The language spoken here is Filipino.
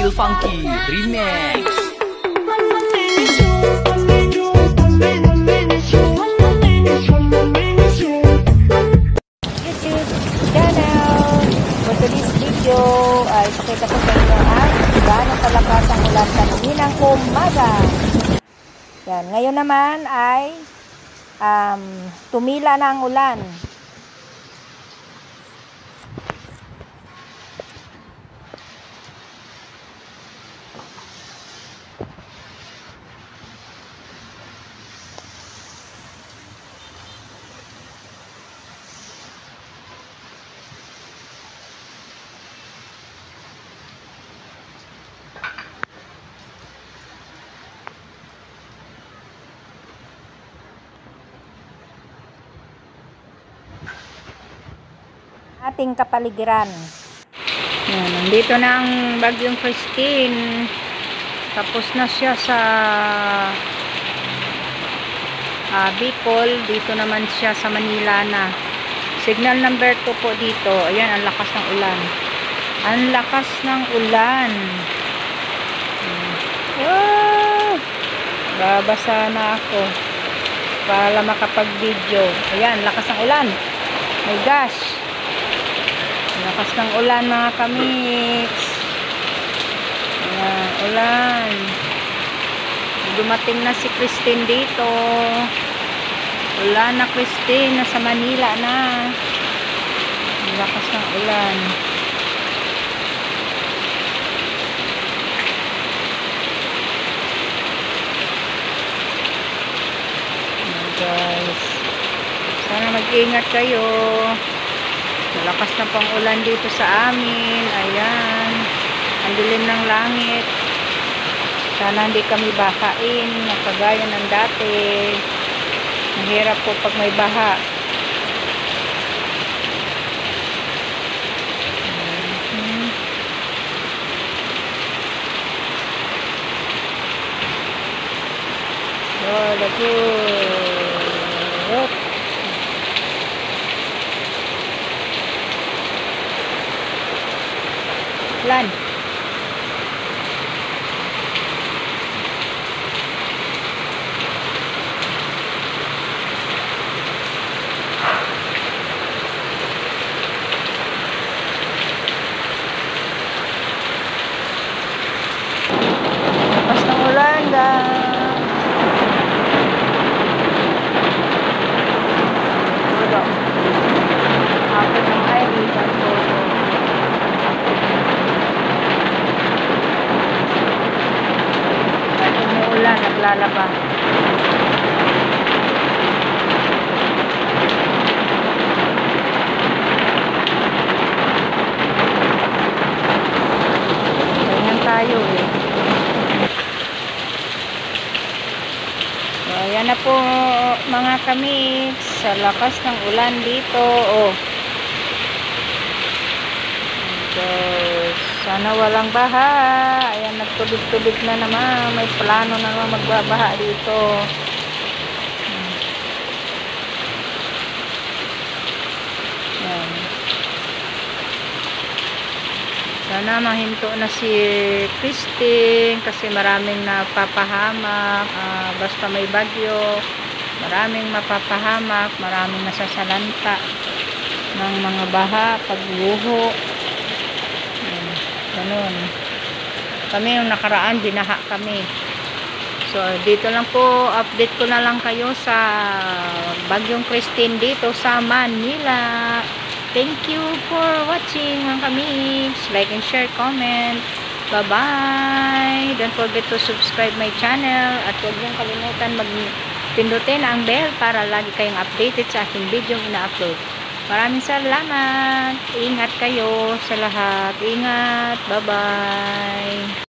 Chill Funky Remix. YouTube channel. For today's video ay pakita ko sa inyo ang gaano kalakas ang ulan kaninang umaga. Yan, ngayon naman ay tumila na ang ulan. Ating kapaligiran. Yan, nandito na ang bagyong Christine. Tapos na siya sa Bicol. Dito naman siya sa Manila na. Signal number 2 po dito. Ayan, ang lakas ng ulan. Ang lakas ng ulan. Wow! Babasa na ako para makapag-video. Ayan, lakas ng ulan. My gosh! Lakas ng ulan mga kamiks. Ayan, ulan. Dumating na si Christine dito. Ulan na Christine. Nasa Manila na. Lakas ng ulan. Ayan guys. Sana mag-ingat kayo. Malakas na pang ulan dito sa amin. Ayan. Ang dilim ng langit. Sana hindi kami bahain. Nakagaya ng dati. Mahirap po pag may baha. Oh, lagot. Lan. Lakas ng ulan, guys. Ako ng kaibigan ko. Umuulan, naglalaba. Ganyan tayo eh. So, ayan na po mga kamiks. Sa lakas ng ulan dito. Oh. So, sana walang baha. Ayan, nagtubig-tubig na naman. May plano na naman magbabaha dito. Ayan. Sana mahinto na si Christine kasi maraming napapahamak. Basta may bagyo, maraming mapapahamak, maraming nasasalanta ng mga baha, pagguho. Ganun. Kami yung nakaraan, binaha kami. So, dito lang po, update ko na lang kayo sa bagyong Christine dito sa Manila. Thank you for watching mga kamiks. Like and share, comment. Bye-bye. Don't forget to subscribe my channel. At huwag niyong kalimutan mag-pindutin ang bell para lagi kayong updated sa aking video ina-upload. Maraming salamat. Ingat kayo sa lahat. Ingat. Bye-bye.